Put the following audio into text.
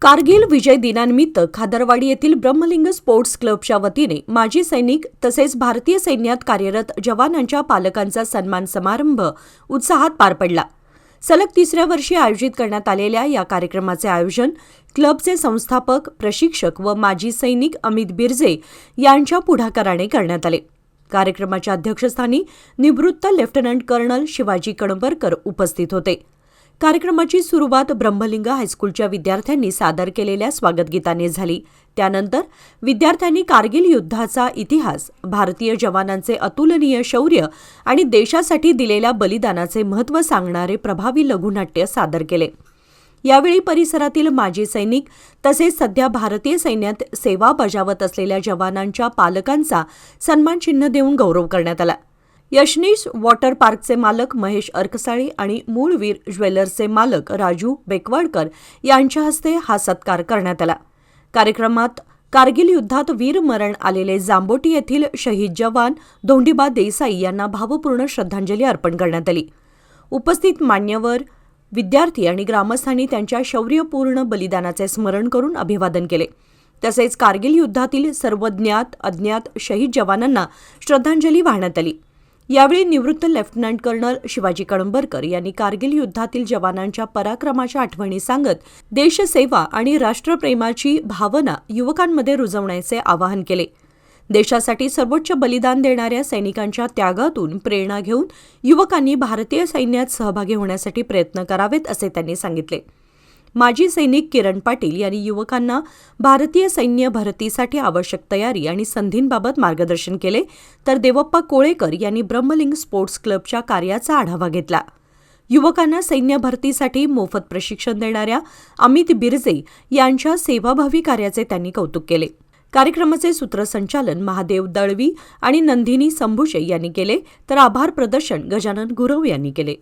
कारगिल विजय दिनानिमित्त खादरवाडी येथील ब्रह्मलिंग स्पोर्ट्स क्लबच्या वतीने माजी सैनिक तसेच भारतीय सैन्यात कार्यरत जवानांच्या पालकांचा सन्मान समारंभ उत्साहात पार पडला. सलग तिसऱ्या वर्षी आयोजित करण्यात आलेल्या या कार्यक्रमाचे आयोजन क्लबचे संस्थापक, प्रशिक्षक व माजी सैनिक अमित बिरजे यांच्या पुढाकाराने करण्यात आले. कार्यक्रमाच्या अध्यक्षस्थानी निवृत्त लेफ्टनंट कर्नल शिवाजी कणबरकर उपस्थित होते. कार्यक्रमाची सुरुवात ब्रह्मलिंग हायस्कूलच्या विद्यार्थ्यांनी सादर केलेल्या स्वागतगीताने झाली. त्यानंतर विद्यार्थ्यांनी कारगिल युद्धाचा इतिहास, भारतीय जवानांचे अतुलनीय शौर्य आणि देशासाठी दिलेल्या बलिदानाचे महत्त्व सांगणारे प्रभावी लघुनाट्य सादर केले. यावेळी परिसरातील माजी सैनिक तसेच सध्या भारतीय सैन्यात सेवा बजावत असलेल्या जवानांच्या पालकांचा सन्मानचिन्ह देऊन गौरव करण्यात आला. यशनीश वॉटर पार्कचे मालक महेश अर्कसाळी आणि मूळवीर ज्वेलर्सचे मालक राजू बेकवाडकर यांच्या हस्ते हा सत्कार करण्यात आला. कार्यक्रमात कारगिल युद्धात वीरमरण आलेले जांबोटी येथील शहीद जवान धोंडीबा देसाई यांना भावपूर्ण श्रद्धांजली अर्पण करण्यात आली. उपस्थित मान्यवर, विद्यार्थी आणि ग्रामस्थांनी त्यांच्या शौर्यपूर्ण बलिदानाचे स्मरण करून अभिवादन केले. तसेच कारगिल युद्धातील सर्व ज्ञात अज्ञात शहीद जवानांना श्रद्धांजली वाहण्यात आली. यावेळी निवृत्त लेफ्टनंट कर्नल शिवाजी कणबरकर यांनी कारगिल युद्धातील जवानांच्या पराक्रमाच्या आठवणी सांगत देशसेवा आणि राष्ट्रप्रेमाची भावना युवकांमध्ये रुजवण्याचे आवाहन केले. देशासाठी सर्वोच्च बलिदान देणाऱ्या सैनिकांच्या त्यागातून प्रेरणा घेऊन युवकांनी भारतीय सैन्यात सहभागी होण्यासाठी प्रयत्न करावेत असे त्यांनी सांगितले. माजी सैनिक किरण पाटील यांनी युवकांना भारतीय सैन्य भरतीसाठी आवश्यक तयारी आणि संधींबाबत मार्गदर्शन केले, तर देवप्पा कोळेकर यांनी ब्रह्मलिंग स्पोर्ट्स क्लबच्या कार्याचा आढावा घेतला. युवकांना सैन्य भरतीसाठी मोफत प्रशिक्षण देणाऱ्या अमित बिरजे यांच्या सेवाभावी कार्याचे त्यांनी कौतुक केले. कार्यक्रमाचे सूत्रसंचालन महादेव दळवी आणि नंदिनी संभुशे यांनी केले, तर आभार प्रदर्शन गजानन गुरव यांनी केले.